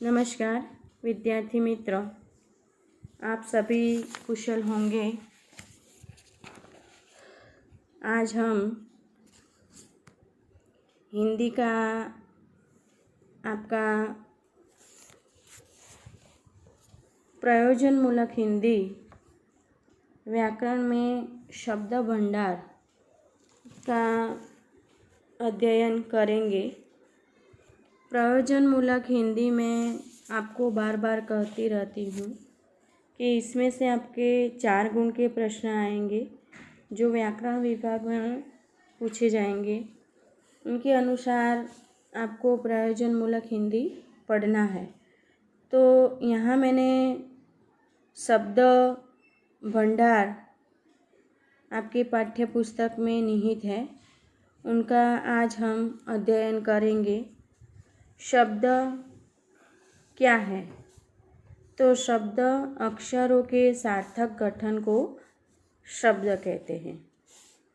नमस्कार विद्यार्थी मित्र, आप सभी कुशल होंगे। आज हम हिंदी का आपका प्रयोजनमूलक हिंदी व्याकरण में शब्द भंडार का अध्ययन करेंगे। प्रयोजनमूलक हिंदी में आपको बार बार कहती रहती हूँ कि इसमें से आपके 4 गुण के प्रश्न आएंगे जो व्याकरण विभाग में पूछे जाएंगे। उनके अनुसार आपको प्रयोजनमूलक हिंदी पढ़ना है। तो यहाँ मैंने शब्द भंडार आपके पाठ्य पुस्तक में निहित है, उनका आज हम अध्ययन करेंगे। शब्द क्या है? तो शब्द अक्षरों के सार्थक गठन को शब्द कहते हैं।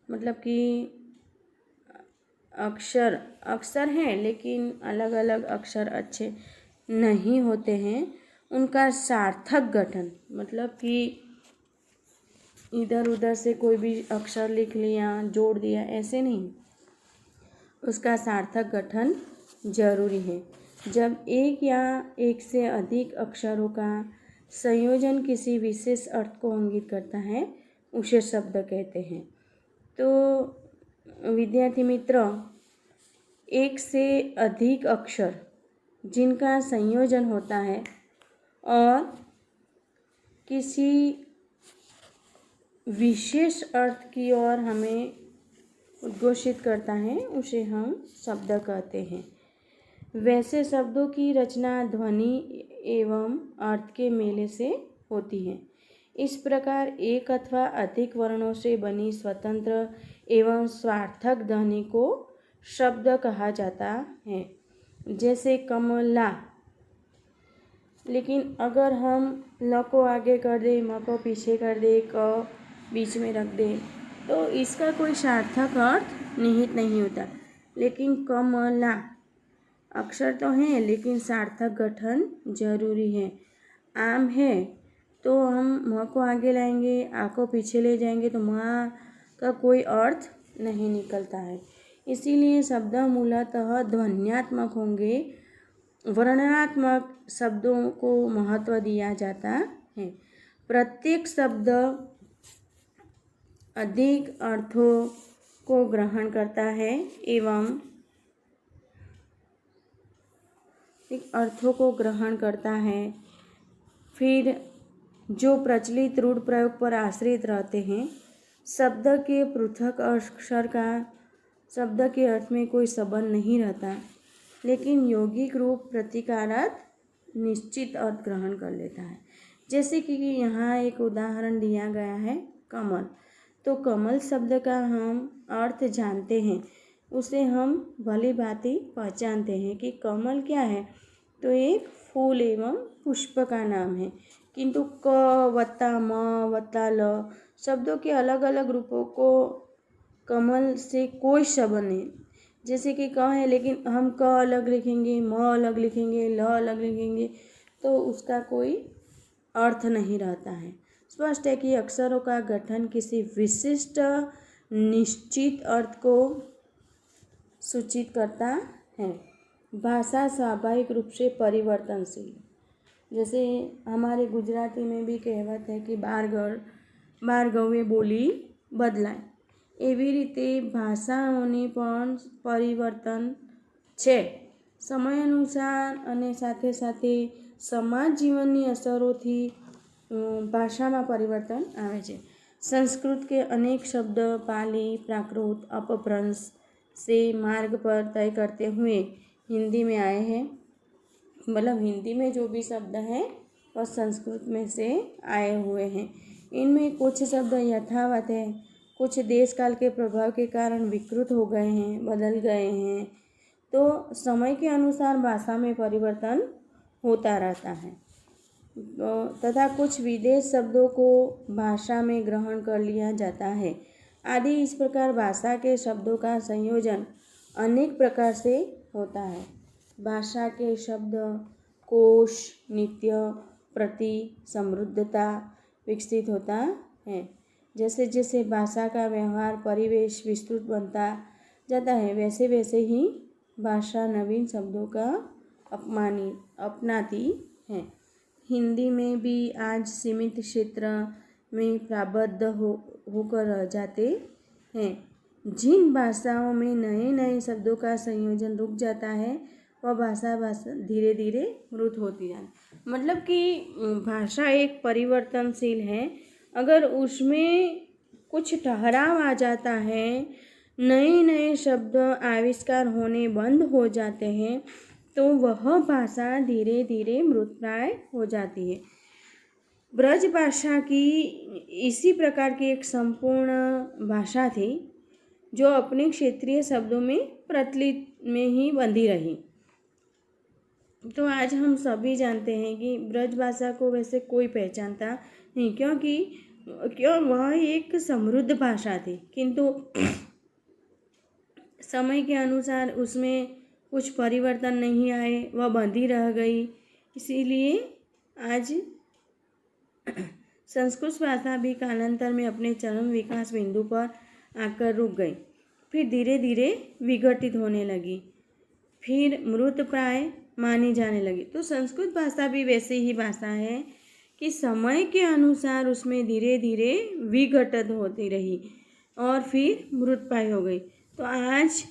मतलब कि अक्षर हैं लेकिन अलग अलग अक्षर अच्छे नहीं होते हैं। उनका सार्थक गठन मतलब कि इधर उधर से कोई भी अक्षर लिख लिया, जोड़ दिया, ऐसे नहीं। उसका सार्थक गठन जरूरी है। जब एक या एक से अधिक अक्षरों का संयोजन किसी विशेष अर्थ को इंगित करता है, उसे शब्द कहते हैं। तो विद्यार्थी मित्र, एक से अधिक अक्षर जिनका संयोजन होता है और किसी विशेष अर्थ की ओर हमें उद्घोषित करता है, उसे हम शब्द कहते हैं। वैसे शब्दों की रचना ध्वनि एवं अर्थ के मेल से होती है। इस प्रकार एक अथवा अधिक वर्णों से बनी स्वतंत्र एवं सार्थक ध्वनि को शब्द कहा जाता है। जैसे कमला, लेकिन अगर हम ल को आगे कर दे, म को पीछे कर दे, क बीच में रख दे, तो इसका कोई सार्थक अर्थ निहित नहीं होता। लेकिन कमला अक्षर तो हैं लेकिन सार्थक गठन जरूरी है। आम है तो हम म को आगे लाएंगे, आ को पीछे ले जाएंगे तो माँ का कोई अर्थ नहीं निकलता है। इसीलिए शब्द मूलतः ध्वन्यात्मक होंगे। वर्णनात्मक शब्दों को महत्व दिया जाता है। प्रत्येक शब्द अधिक अर्थों को ग्रहण करता है एवं अर्थों को ग्रहण करता है। फिर जो प्रचलित रूढ़ प्रयोग पर आश्रित रहते हैं, शब्द के पृथक अक्षर का शब्द के अर्थ में कोई संबंध नहीं रहता, लेकिन यौगिक रूप प्रतिकारक निश्चित अर्थ ग्रहण कर लेता है। जैसे कि यहाँ एक उदाहरण दिया गया है, कमल। तो कमल शब्द का हम अर्थ जानते हैं, उसे हम भली भांति पहचानते हैं कि कमल क्या है। तो एक फूल एवं पुष्प का नाम है। किंतु क वत्ता म वत्ता ल शब्दों के अलग अलग रूपों को कमल से कोई संबंध नहीं। जैसे कि क है लेकिन हम क अलग लिखेंगे, म अलग लिखेंगे, ल अलग लिखेंगे, तो उसका कोई अर्थ नहीं रहता है। स्पष्ट है कि अक्षरों का गठन किसी विशिष्ट निश्चित अर्थ को सूचित करता है। भाषा स्वाभाविक रूप से परिवर्तनशील। जैसे हमारे गुजराती में भी कહેવत है कि બારગવે બોલી બદલાય, એવી રીતે ભાષાઓને પણ પરિવર્તન છે। સમય અનુસાર અને સાથે સાથે સમાજ જીવનની અસરોથી ભાષામાં પરિવર્તન આવે છે। संस्कृत के अनेक शब्द पाली, प्राकृत, अपभ्रंश से मार्ग पर तय करते हुए हिंदी में आए हैं। मतलब हिंदी में जो भी शब्द हैं वह संस्कृत में से आए हुए हैं। इनमें कुछ शब्द यथावत है, कुछ देश काल के प्रभाव के कारण विकृत हो गए हैं, बदल गए हैं। तो समय के अनुसार भाषा में परिवर्तन होता रहता है। तथा कुछ विदेश शब्दों को भाषा में ग्रहण कर लिया जाता है। आदि इस प्रकार भाषा के शब्दों का संयोजन अनेक प्रकार से होता है। भाषा के शब्द कोश, नित्य, प्रति, समृद्धता विकसित होता है। जैसे जैसे भाषा का व्यवहार परिवेश विस्तृत बनता जाता है, वैसे वैसे ही भाषा नवीन शब्दों का अपनाती है। हिंदी में भी आज सीमित क्षेत्र में प्राबद्ध होकर रह जाते हैं। जिन भाषाओं में नए नए शब्दों का संयोजन रुक जाता है, वह भाषा धीरे धीरे मृत होती जाती। मतलब कि भाषा एक परिवर्तनशील है। अगर उसमें कुछ ठहराव आ जाता है, नए नए शब्द आविष्कार होने बंद हो जाते हैं, तो वह भाषा धीरे धीरे मृतप्राय हो जाती है। ब्रज भाषा की इसी प्रकार की एक संपूर्ण भाषा थी, जो अपने क्षेत्रीय शब्दों में प्रचलित में ही बंधी रही। तो आज हम सभी जानते हैं कि ब्रज भाषा को वैसे कोई पहचानता नहीं, क्योंकि वह एक समृद्ध भाषा थी, किंतु समय के अनुसार उसमें कुछ परिवर्तन नहीं आए, वह बंधी रह गई। इसीलिए आज संस्कृत भाषा भी कालांतर में अपने चरम विकास बिंदु पर आकर रुक गई, फिर धीरे धीरे विघटित होने लगी, फिर मृतप्राय मानी जाने लगी। तो संस्कृत भाषा भी वैसे ही भाषा है कि समय के अनुसार उसमें धीरे धीरे विघटित होती रही और फिर मृतप्राय हो गई। तो आज